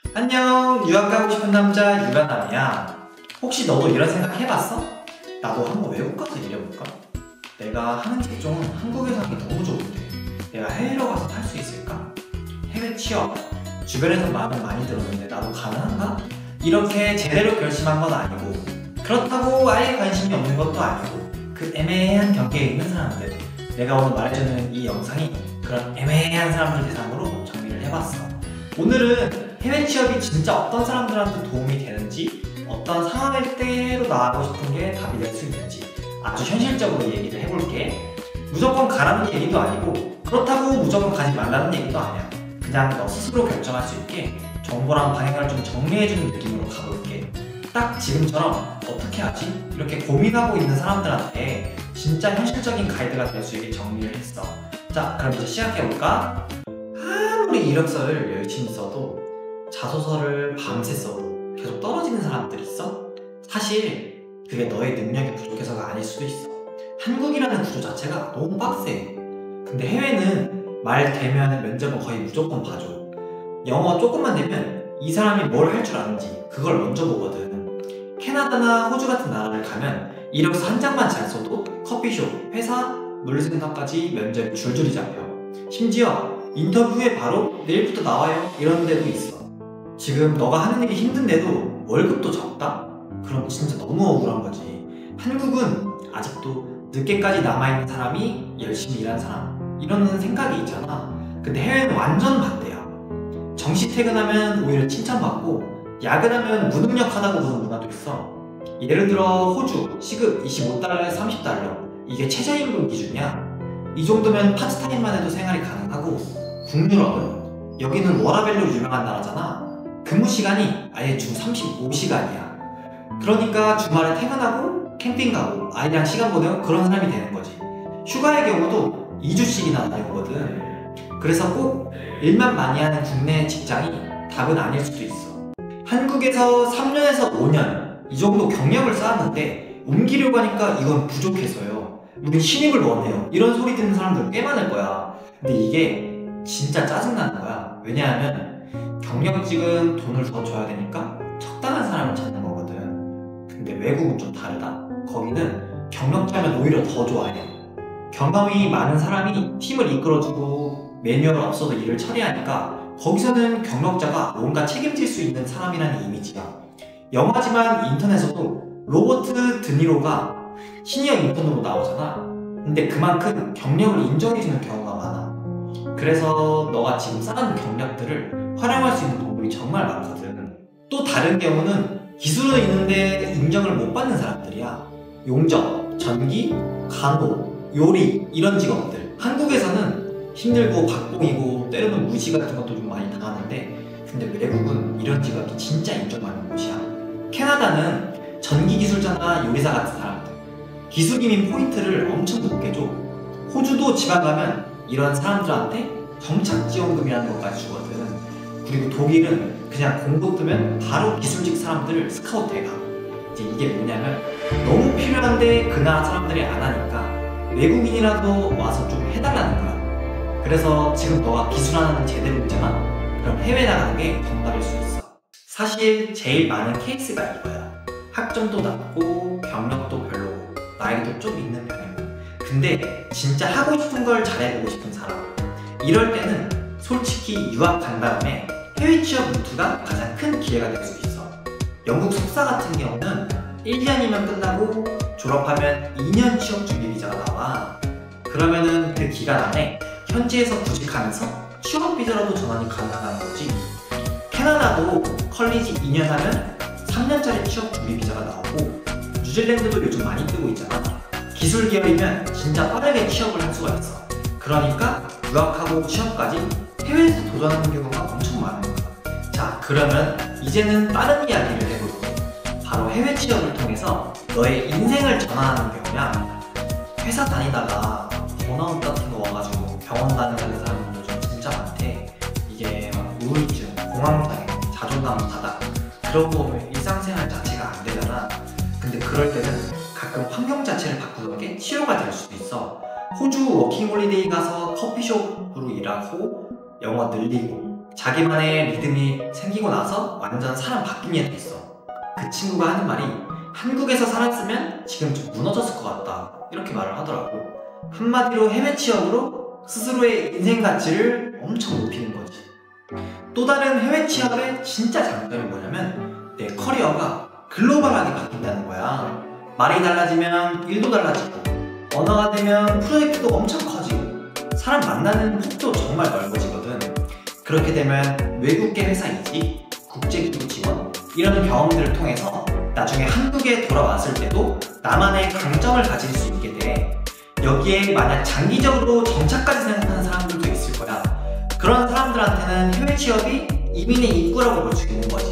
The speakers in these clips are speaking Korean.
안녕, 유학 가고 싶은 남자 유가남이야. 혹시 너도 이런 생각 해봤어? 나도 한번 외국 가서 일해볼까? 내가 하는 직종은 한국에서 하기 너무 좋은데 내가 해외로 가서 할 수 있을까? 해외 취업, 주변에서 말은 많이 들었는데 나도 가능한가? 이렇게 제대로 결심한 건 아니고 그렇다고 아예 관심이 없는 것도 아니고 그 애매한 경계에 있는 사람들, 내가 오늘 말해주는 이 영상이 그런 애매한 사람들 대상으로 정리를 해봤어. 오늘은 해외 취업이 진짜 어떤 사람들한테 도움이 되는지, 어떤 상황일 때로 나가고 싶은 게 답이 될 수 있는지 아주 현실적으로 얘기를 해볼게. 무조건 가라는 얘기도 아니고 그렇다고 무조건 가지 말라는 얘기도 아니야. 그냥 너 스스로 결정할 수 있게 정보랑 방향을 좀 정리해주는 느낌으로 가볼게. 딱 지금처럼 어떻게 하지? 이렇게 고민하고 있는 사람들한테 진짜 현실적인 가이드가 될 수 있게 정리를 했어. 자, 그럼 이제 시작해볼까? 아무리 이력서를 열심히 써도, 자소서를 밤새 써도 계속 떨어지는 사람들이 있어? 사실 그게 너의 능력이 부족해서가 아닐 수도 있어. 한국이라는 구조 자체가 너무 빡세. 근데 해외는 말 되면 면접은 거의 무조건 봐줘. 영어 조금만 되면 이 사람이 뭘 할 줄 아는지 그걸 먼저 보거든. 캐나다나 호주 같은 나라를 가면 이력서 한 장만 잘 써도 커피숍, 회사, 물류센터까지 면접이 줄줄이 잡혀. 심지어 인터뷰 후에 바로 내일부터 나와요 이런 데도 있어. 지금 너가 하는 일이 힘든데도 월급도 적다? 그럼 진짜 너무 억울한 거지. 한국은 아직도 늦게까지 남아있는 사람이 열심히 일한 사람, 이런 생각이 있잖아. 근데 해외는 완전 반대야. 정시 퇴근하면 오히려 칭찬받고 야근하면 무능력하다고 보는 문화도 있어. 예를 들어 호주 시급 25달러에 30달러, 이게 최저임금 기준이야. 이 정도면 파트타임만 해도 생활이 가능하고, 북유럽은, 여기는 워라밸로 유명한 나라잖아. 근무 시간이 아예 주 35시간이야. 그러니까 주말에 퇴근하고 캠핑 가고 아이랑 시간 보내고 그런 사람이 되는 거지. 휴가의 경우도 2주씩이나 다녀오거든. 그래서 꼭 일만 많이 하는 국내 직장이 답은 아닐 수도 있어. 한국에서 3년에서 5년 이 정도 경력을 쌓았는데 옮기려고 하니까 이건 부족해서요, 우린 신입을 원해요, 이런 소리 듣는 사람들 꽤 많을 거야. 근데 이게 진짜 짜증나는 거야. 왜냐하면 경력직은 돈을 더 줘야 되니까 적당한 사람을 찾는 거거든. 근데 외국은 좀 다르다. 거기는 경력자면 오히려 더 좋아해. 경험이 많은 사람이 팀을 이끌어주고 매뉴얼 없어도 일을 처리하니까 거기서는 경력자가 뭔가 책임질 수 있는 사람이라는 이미지야. 영화지만 인턴에서도 로버트 드니로가 시니어 인턴으로 나오잖아. 근데 그만큼 경력을 인정해주는 경우가 많아. 그래서 너가 지금 쌓은 경력들을 활용할 수 있는 도구이 정말 많거든. 또 다른 경우는 기술은 있는데 인정을 못 받는 사람들이야. 용접, 전기, 간호, 요리, 이런 직업들. 한국에서는 힘들고 박봉이고 때로는 무시 같은 것도 좀 많이 당하는데, 근데 외국은 이런 직업이 진짜 인정받는 곳이야. 캐나다는 전기 기술자나 요리사 같은 사람들, 기술이민 포인트를 엄청 높게 줘. 호주도 지방 가면 이런 사람들한테 정착지원금이라는 것까지 주거든. 그리고 독일은 그냥 공고 뜨면 바로 기술직 사람들을 스카우트해가. 이제 이게 뭐냐면 너무 필요한데 그 나라 사람들이 안 하니까 외국인이라도 와서 좀 해달라는 거야. 그래서 지금 너가 기술 하나는 제대로 있잖아? 그럼 해외 나가는 게 정답일 수 있어. 사실 제일 많은 케이스가 이거야. 학점도 낮고 경력도 별로고 나이도 좀 있는 편이고, 근데 진짜 하고 싶은 걸 잘해보고 싶은 사람, 이럴 때는 솔직히 유학 간 다음에 해외 취업 루트가 가장 큰 기회가 될 수 있어. 영국 석사 같은 경우는 1년이면 끝나고 졸업하면 2년 취업 준비 비자가 나와. 그러면은 그 기간 안에 현지에서 구직하면서 취업 비자로도 전환이 가능하다는 거지. 캐나다도 컬리지 2년 하면 3년짜리 취업 준비 비자가 나오고, 뉴질랜드도 요즘 많이 뜨고 있잖아. 기술 계열이면 진짜 빠르게 취업을 할 수가 있어. 그러니까 유학하고 취업까지 해외에서 도전하는 경우가 엄청 많은 거야. 자, 그러면 이제는 다른 이야기를 해볼게. 바로 해외 취업을 통해서 너의 인생을 전환하는 경우야. 회사 다니다가 번아웃 같은 거 와가지고 병원 다니는 사람들도 좀 진짜 많대. 이게 막 우울증, 공황장애, 자존감 바닥, 그런 거 보면 일상생활 자체가 안 되잖아. 근데 그럴 때는 가끔 환경 자체를 바꾸는 게 치료가 될 수도 있어. 호주 워킹홀리데이 가서 커피숍으로 일하고 영어 늘리고 자기만의 리듬이 생기고 나서 완전 사람 바뀐 애 됐어. 그 친구가 하는 말이 한국에서 살았으면 지금 좀 무너졌을 것 같다 이렇게 말을 하더라고. 한마디로 해외 취업으로 스스로의 인생 가치를 엄청 높이는 거지. 또 다른 해외 취업의 진짜 장점이 뭐냐면 내 커리어가 글로벌하게 바뀐다는 거야. 말이 달라지면 일도 달라지고, 언어가 되면 프로젝트도 엄청 커지고, 사람 만나는 폭도 정말 넓어지거든. 그렇게 되면 외국계 회사 이직, 국제기구 지원 이런 경험들을 통해서 나중에 한국에 돌아왔을 때도 나만의 강점을 가질 수 있게 돼. 여기에 만약 장기적으로 정착까지 생각하는 사람들도 있을 거야. 그런 사람들한테는 해외 취업이 이민의 입구라고 볼 수 있는 거지.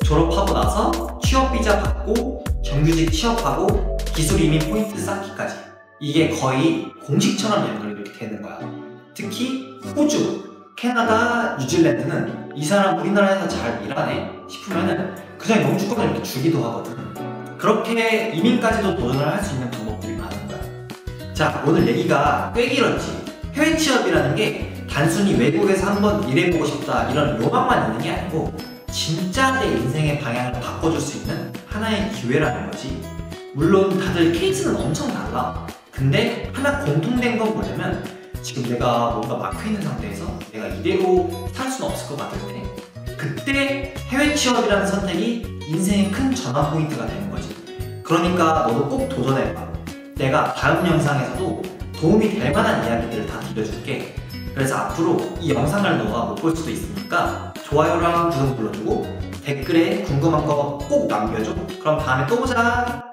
졸업하고 나서 취업 비자 받고 정규직 취업하고 기술 이민 포인트 쌓기까지, 이게 거의 공식처럼 연결이 되는 거야. 특히 호주, 캐나다, 뉴질랜드는 이 사람 우리나라에서 잘 일하네 싶으면은 그냥 영주권을 이렇게 주기도 하거든. 그렇게 이민까지도 도전을 할 수 있는 방법들이 많은 거야. 자, 오늘 얘기가 꽤 길었지. 해외 취업이라는 게 단순히 외국에서 한번 일해보고 싶다 이런 로망만 있는 게 아니고 진짜 내 인생의 방향을 바꿔줄 수 있는 하나의 기회라는 거지. 물론 다들 케이스는 엄청 달라. 근데 하나 공통된 건 뭐냐면 지금 내가 뭔가 막혀있는 상태에서 내가 이대로 살 수는 없을 것 같을 때 그때 해외 취업이라는 선택이 인생의 큰 전환 포인트가 되는 거지. 그러니까 너도 꼭 도전해봐. 내가 다음 영상에서도 도움이 될 만한 이야기들을 다 들려줄게. 그래서 앞으로 이 영상을 너가 못 볼 수도 있으니까 좋아요랑 구독 눌러주고 댓글에 궁금한 거 꼭 남겨줘. 그럼 다음에 또 보자.